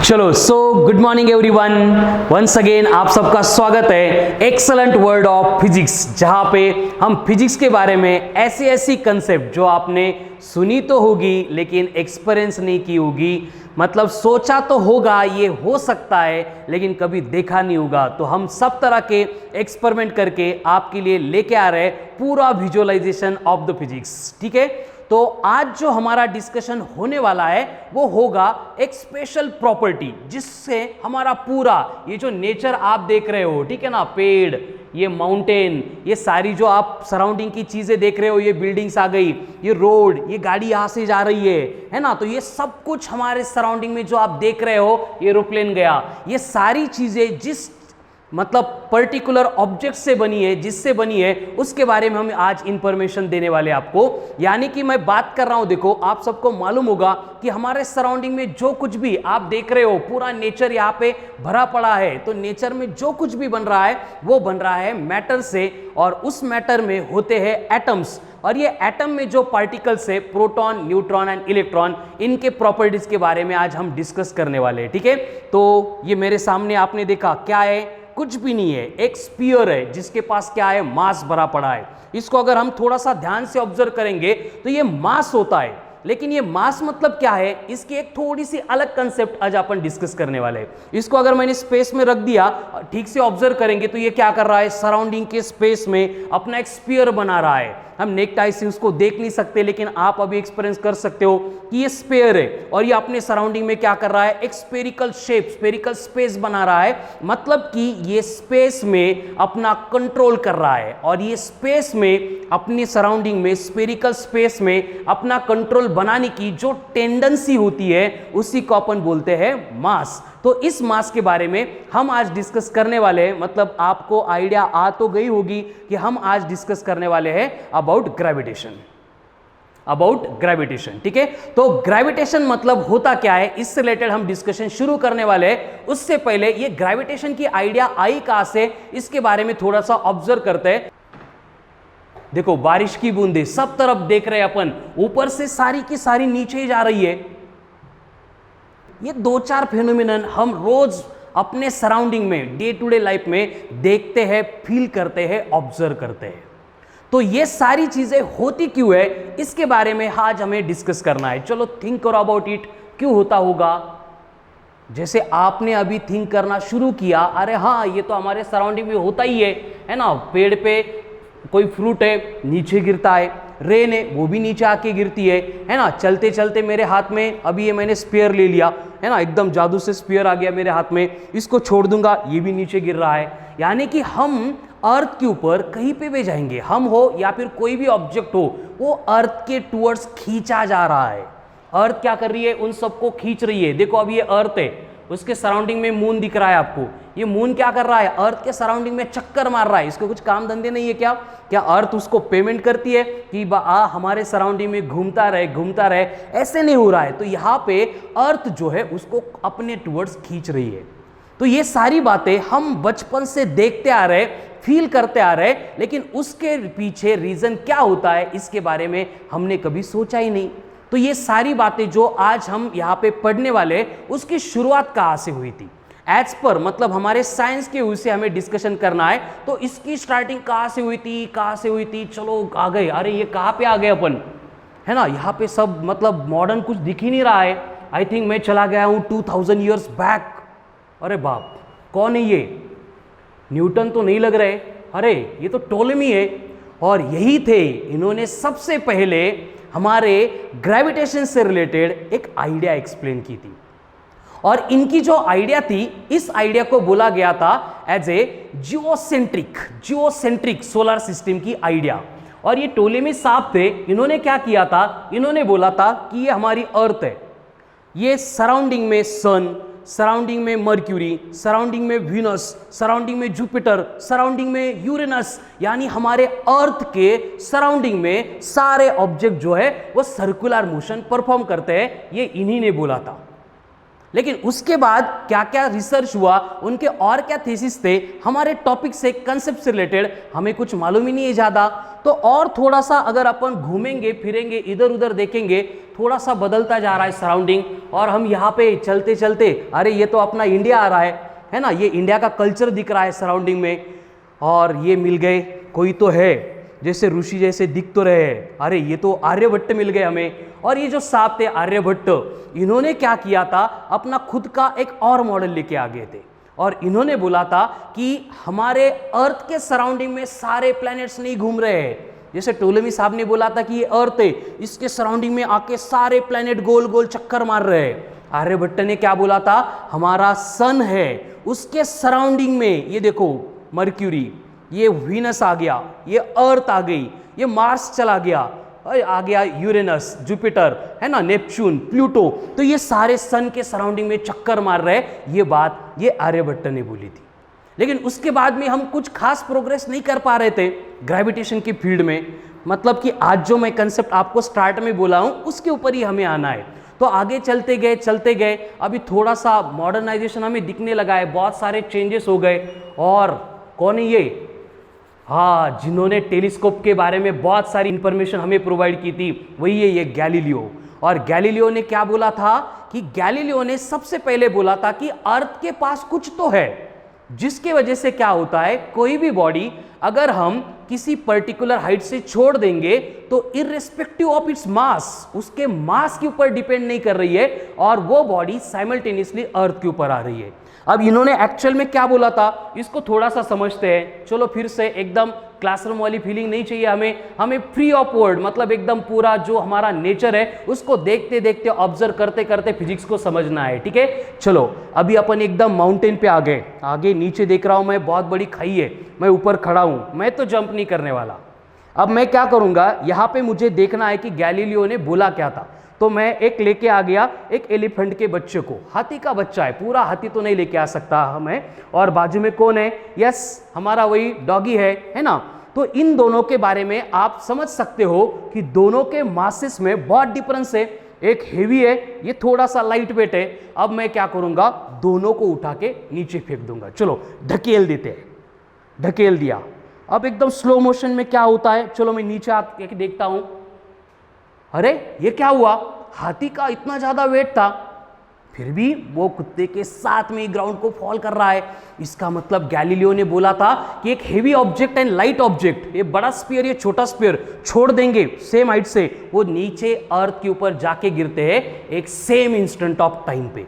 चलो good morning everyone. Once again आप सबका स्वागत है एक्सलेंट वर्ल्ड ऑफ फिजिक्स, जहां पे हम फिजिक्स के बारे में ऐसी कंसेप्ट जो आपने सुनी तो होगी लेकिन एक्सपीरियंस नहीं की होगी, मतलब सोचा तो होगा ये हो सकता है लेकिन कभी देखा नहीं होगा, तो हम सब तरह के एक्सपेरिमेंट करके आपके लिए लेके आ रहे हैं पूरा विजुअलाइजेशन ऑफ द फिजिक्स। ठीक है, तो आज जो हमारा डिस्कशन होने वाला है वो होगा एक स्पेशल प्रॉपर्टी जिससे हमारा पूरा ये जो नेचर आप देख रहे हो, ठीक है ना, पेड़, ये माउंटेन, ये सारी जो आप सराउंडिंग की चीजें देख रहे हो, ये बिल्डिंग्स आ गई, ये रोड, ये गाड़ी यहां से जा रही है ना, तो ये सब कुछ हमारे सराउंडिंग में जो आप देख रहे हो, ये एरोप्लेन गया, ये सारी चीजें जिस मतलब पर्टिकुलर ऑब्जेक्ट से बनी है, जिससे बनी है, उसके बारे में हम आज इंफॉर्मेशन देने वाले आपको। यानी कि मैं बात कर रहा हूं, देखो आप सबको मालूम होगा कि हमारे सराउंडिंग में जो कुछ भी आप देख रहे हो, पूरा नेचर यहाँ पे भरा पड़ा है, तो नेचर में जो कुछ भी बन रहा है वो बन रहा है मैटर से, और उस मैटर में होते हैं एटम्स, और ये एटम में जो पार्टिकल्स है, प्रोटॉन, न्यूट्रॉन एंड इलेक्ट्रॉन, इनके प्रॉपर्टीज के बारे में आज हम डिस्कस करने वाले हैं। ठीक है, तो ये मेरे सामने आपने देखा क्या है, कुछ भी नहीं है, एक स्फीयर है जिसके पास क्या है, मास भरा पड़ा है। इसको अगर हम थोड़ा सा ध्यान से ऑब्जर्व करेंगे तो ये मास होता है, लेकिन ये मास मतलब क्या है, इसकी एक थोड़ी सी अलग कंसेप्ट आज अपन डिस्कस करने वाले हैं। इसको अगर मैंने स्पेस में रख दिया, ठीक से ऑब्जर्व करेंगे तो ये क्या कर रहा है, सराउंडिंग के स्पेस में अपना एक स्फीयर बना रहा है। हम नेक्ड आई से उसको देख नहीं सकते, लेकिन आप अभी एक्सपीरियंस कर सकते हो कि ये स्फीयर है और ये अपने सराउंडिंग में क्या कर रहा है, एक स्फेरिकल शेप, स्फेरिकल स्पेस बना रहा है, मतलब कि ये स्पेस में अपना कंट्रोल कर रहा है, और ये स्पेस में अपनी सराउंडिंग में, स्फेरिकल स्पेस में अपना कंट्रोल बनाने की जो टेंडेंसी होती है उसी को अपन बोलते हैं मास। तो इस मास के बारे में हम आज डिस्कस करने वाले हैं, मतलब आपको आइडिया आ तो गई होगी कि हम आज डिस्कस करने वाले हैं अबाउट ग्रेविटेशन, अबाउट ग्रेविटेशन। ठीक है, तो ग्रेविटेशन मतलब होता क्या है, इससे रिलेटेड हम डिस्कशन शुरू करने वाले हैं। उससे पहले ये ग्रेविटेशन की आइडिया आई कहां से, इसके बारे में थोड़ा सा ऑब्जर्व करते हैं। देखो बारिश की बूंदे सब तरफ देख रहे हैं अपन, ऊपर से सारी की सारी नीचे ही जा रही है। ये दो चार फिनोमिनन हम रोज अपने सराउंडिंग में, डे टू डे लाइफ में देखते हैं, फील करते हैं, ऑब्जर्व करते हैं। तो ये सारी चीजें होती क्यों है, इसके बारे में आज हमें डिस्कस करना है। चलो थिंक करो अबाउट इट, क्यों होता होगा। जैसे आपने अभी थिंक करना शुरू किया, अरे हाँ ये तो हमारे सराउंडिंग में होता ही है ना, पेड़ पे कोई फ्रूट है नीचे गिरता है, रेन है वो भी नीचे आके गिरती है ना, चलते चलते मेरे हाथ में अभी ये मैंने स्पेयर ले लिया है ना, एकदम जादू से स्पेयर आ गया मेरे हाथ में, इसको छोड़ दूंगा ये भी नीचे गिर रहा है। यानी कि हम अर्थ के ऊपर कहीं पे भी जाएंगे, हम हो या फिर कोई भी ऑब्जेक्ट हो, वो अर्थ के टूवर्ड्स खींचा जा रहा है। अर्थ क्या कर रही है, उन सबको खींच रही है। देखो अब ये अर्थ है, उसके सराउंडिंग में मून दिख रहा है आपको, ये मून क्या कर रहा है, अर्थ के सराउंडिंग में चक्कर मार रहा है। इसको कुछ काम धंधे नहीं है क्या, क्या अर्थ उसको पेमेंट करती है कि हमारे सराउंडिंग में घूमता रहे, ऐसे नहीं हो रहा है। तो यहाँ पे अर्थ जो है उसको अपने टुवर्ड्स खींच रही है। तो ये सारी बातें हम बचपन से देखते आ रहे, फील करते आ रहे, लेकिन उसके पीछे रीजन क्या होता है इसके बारे में हमने कभी सोचा ही नहीं। तो ये सारी बातें जो आज हम यहाँ पे पढ़ने वाले, उसकी शुरुआत कहाँ से हुई थी, एज पर मतलब हमारे साइंस के उससे हमें डिस्कशन करना है। तो इसकी स्टार्टिंग कहाँ से हुई थी, चलो आ गए, अरे ये कहाँ पे आ गए अपन, है ना, यहाँ पे सब मतलब मॉडर्न कुछ दिख ही नहीं रहा है। आई थिंक मैं चला गया हूँ 2000 ईयर्स बैक। अरे बाप, कौन है ये, न्यूटन तो नहीं लग रहे, अरे ये तो टोलेमी है। और यही थे, इन्होंने सबसे पहले हमारे ग्रेविटेशन से रिलेटेड एक आइडिया एक्सप्लेन की थी, और इनकी जो आइडिया थी, इस आइडिया को बोला गया था as a geocentric solar system की आइडिया। और ये टोलेमी साहब थे, इन्होंने क्या किया था, इन्होंने बोला था कि ये हमारी अर्थ है, ये सराउंडिंग में सन, सराउंडिंग में मर्क्यूरी, सराउंडिंग में वीनस, सराउंडिंग में जुपिटर, सराउंडिंग में यूरेनस, यानी हमारे अर्थ के सराउंडिंग में सारे ऑब्जेक्ट जो है वो सर्कुलर मोशन परफॉर्म करते हैं, ये इन्हीं ने बोला था। लेकिन उसके बाद क्या क्या रिसर्च हुआ, उनके और क्या थीसिस थे हमारे टॉपिक से, कंसेप्ट से रिलेटेड, हमें कुछ मालूम ही नहीं है ज़्यादा। तो और थोड़ा सा अगर अपन घूमेंगे फिरेंगे, इधर उधर देखेंगे, थोड़ा सा बदलता जा रहा है सराउंडिंग, और हम यहाँ पे चलते चलते अरे ये तो अपना इंडिया आ रहा है ना, ये इंडिया का कल्चर दिख रहा है सराउंडिंग में, और ये मिल गए कोई तो है जैसे ऋषि जैसे दिख तो रहे हैं, अरे ये तो आर्यभट्ट मिल गए हमें। और ये जो साहब थे आर्यभट्ट, इन्होंने क्या किया था, अपना खुद का एक और मॉडल लेके आ गए थे, और इन्होंने बोला था कि हमारे अर्थ के सराउंडिंग में सारे प्लैनेट्स नहीं घूम रहे हैं। जैसे टोलेमी साहब ने बोला था कि ये अर्थ है, इसके सराउंडिंग में आके सारे प्लैनेट गोल गोल चक्कर मार रहे हैं। आर्यभट्ट ने क्या बोला था, हमारा सन है, उसके सराउंडिंग में ये देखो मर्क्यूरी, ये वीनस आ गया, ये अर्थ आ गई, ये मार्स चला गया, आ गया यूरेनस, जुपिटर है ना, नेपच्यून, प्लूटो, तो ये सारे सन के सराउंडिंग में चक्कर मार रहे हैं। ये बात ये आर्यभट्ट ने बोली थी। लेकिन उसके बाद में हम कुछ खास प्रोग्रेस नहीं कर पा रहे थे ग्रेविटेशन की फील्ड में, मतलब कि आज जो मैं कंसेप्ट आपको स्टार्ट में बोला हूं उसके ऊपर ही हमें आना है। तो आगे चलते गए, अभी थोड़ा सा मॉडर्नाइजेशन हमें दिखने लगा है, बहुत सारे चेंजेस हो गए। और कौन है ये, हाँ, जिन्होंने टेलीस्कोप के बारे में बहुत सारी इंफॉर्मेशन हमें प्रोवाइड की थी, वही है ये गैलीलियो। और गैलीलियो ने क्या बोला था कि गैलीलियो ने सबसे पहले बोला था कि अर्थ के पास कुछ तो है, जिसके वजह से क्या होता है, कोई भी बॉडी अगर हम किसी पर्टिकुलर हाइट से छोड़ देंगे तो इररिस्पेक्टिव ऑफ इट्स मास, उसके मास के ऊपर डिपेंड नहीं कर रही है, और वो बॉडी साइमल्टेनियसली अर्थ के ऊपर आ रही है। अब इन्होंने एक्चुअल में क्या बोला था, इसको थोड़ा सा समझते हैं। चलो फिर से एकदम क्लासरूम वाली फीलिंग नहीं चाहिए हमें फ्री ऑफ वर्ड, मतलब एकदम पूरा जो हमारा नेचर है उसको देखते देखते ऑब्जर्व करते करते फिजिक्स को समझना है, ठीक है। चलो अभी अपन एकदम माउंटेन पे आ गए, आगे नीचे देख रहा हूं मैं, बहुत बड़ी खाई है, मैं ऊपर खड़ा हूं, मैं तो जंप नहीं करने वाला। अब मैं क्या करूंगा, यहां पे मुझे देखना है कि गैलीलियो ने बोला क्या था। तो मैं एक लेके आ गया, एक एलिफेंट के बच्चे को, हाथी का बच्चा है, पूरा हाथी तो नहीं लेके आ सकता हमें, और बाजू में कौन है, यस हमारा वही डॉगी है ना। तो इन दोनों के बारे में आप समझ सकते हो कि दोनों के मासेस में बहुत डिफरेंस है, एक हेवी है, ये थोड़ा सा लाइट वेट है। अब मैं क्या करूंगा, दोनों को उठा के नीचे फेंक दूंगा, चलो ढकेल देते हैं, ढकेल दिया। अब एकदम स्लो मोशन में क्या होता है, चलो मैं नीचे आके देखता हूं, अरे ये क्या हुआ, हाथी का इतना ज्यादा वेट था, फिर भी वो कुत्ते के साथ में ग्राउंड को फॉल कर रहा है। इसका मतलब गैलीलियो ने बोला था कि एक heavy object and light object, ये बड़ा स्फीयर, ये छोटा स्फीयर छोड़ देंगे सेम हाइट से, वो नीचे अर्थ के ऊपर जाके गिरते हैं एक सेम इंस्टेंट ऑफ टाइम पे।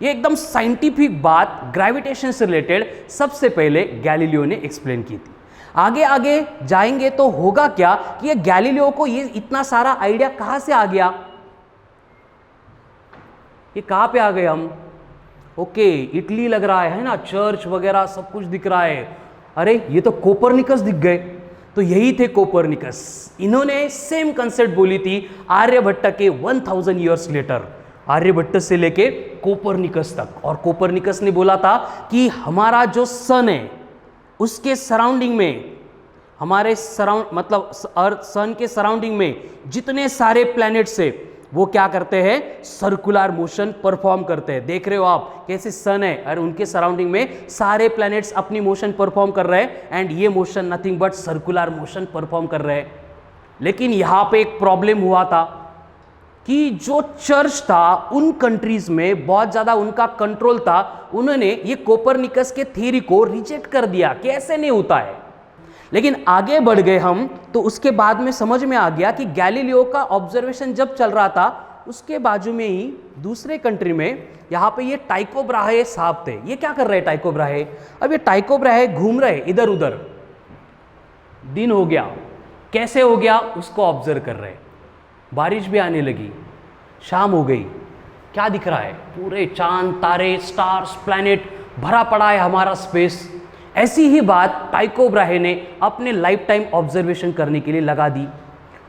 ये एकदम साइंटिफिक बात ग्रेविटेशन से रिलेटेड सबसे पहले गैलीलियो ने एक्सप्लेन की थी। आगे आगे जाएंगे तो होगा क्या कि ये गैलीलियो को ये इतना सारा आइडिया कहां से आ गया, ये कहां पे आ गए हम, ओके इटली लग रहा है ना, चर्च वगैरह सब कुछ दिख रहा है। अरे ये तो कोपरनिकस दिख गए, तो यही थे कोपरनिकस। इन्होंने सेम कंसेप्ट बोली थी आर्यभट्ट के 1000 ईयर्स लेटर, आर्यभट्ट से लेके कोपरनिकस तक। और कोपरनिकस ने बोला था कि हमारा जो सन है उसके सराउंडिंग में, हमारे मतलब अर्थ सन के सराउंडिंग में जितने सारे प्लैनेट्स है वो क्या करते हैं, सर्कुलर मोशन परफॉर्म करते हैं। देख रहे हो आप कैसे सन है और उनके सराउंडिंग में सारे प्लैनेट्स अपनी मोशन परफॉर्म कर रहे हैं, एंड ये motion nothing but circular motion perform कर रहे हैं। लेकिन यहां पे एक प्रॉब्लम हुआ था कि जो चर्च था उन कंट्रीज में बहुत ज्यादा उनका कंट्रोल था, उन्होंने ये कोपरनिकस के थ्योरी को रिजेक्ट कर दिया कि ऐसे नहीं होता है। लेकिन आगे बढ़ गए हम तो उसके बाद में समझ में आ गया कि गैलीलियो का ऑब्जर्वेशन जब चल रहा था, उसके बाजू में ही दूसरे कंट्री में यहाँ पे ये टाइको ब्राहे साहब थे। ये क्या कर रहे हैं टाइको ब्राहे, अब ये टाइको ब्राहे घूम रहे इधर उधर, दिन हो गया, कैसे हो गया उसको ऑब्जर्व कर रहे, बारिश भी आने लगी, शाम हो गई, क्या दिख रहा है, पूरे चांद तारे स्टार्स प्लैनेट भरा पड़ा है हमारा स्पेस। ऐसी ही बात टाइको ब्राहे ने अपने लाइफ टाइम ऑब्जर्वेशन करने के लिए लगा दी,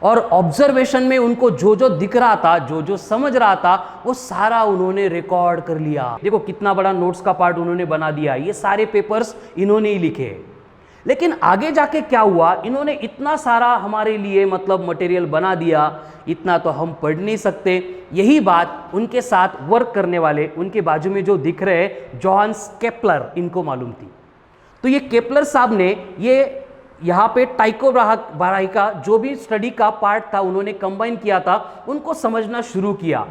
और ऑब्जर्वेशन में उनको जो जो दिख रहा था, जो जो समझ रहा था, वो सारा उन्होंने रिकॉर्ड कर लिया। देखो कितना बड़ा नोट्स का पार्ट उन्होंने बना दिया, ये सारे पेपर्स इन्होंने ही लिखे। लेकिन आगे जाके क्या हुआ, इन्होंने इतना सारा हमारे लिए मतलब मटेरियल बना दिया, इतना तो हम पढ़ नहीं सकते। यही बात उनके साथ वर्क करने वाले, उनके बाजू में जो दिख रहे जोहान्स केपलर, इनको मालूम थी। तो ये केपलर साहब ने यहाँ पे टाइको ब्राहे का जो भी स्टडी का पार्ट था उन्होंने कंबाइन किया था, उनको समझना शुरू किया।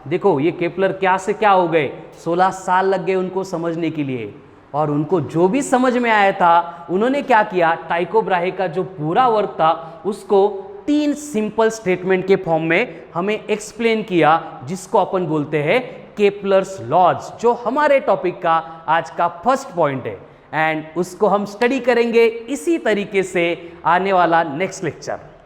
देखो ये केपलर क्या से क्या हो गए, 16 साल लग गए उनको समझने के लिए, और उनको जो भी समझ में आया था उन्होंने क्या किया, टाइको ब्राहे का जो पूरा वर्क था उसको 3 सिंपल स्टेटमेंट के फॉर्म में हमें एक्सप्लेन किया, जिसको अपन बोलते हैं केपलर्स लॉज, जो हमारे टॉपिक का आज का फर्स्ट पॉइंट है। एंड उसको हम स्टडी करेंगे इसी तरीके से आने वाला नेक्स्ट लेक्चर।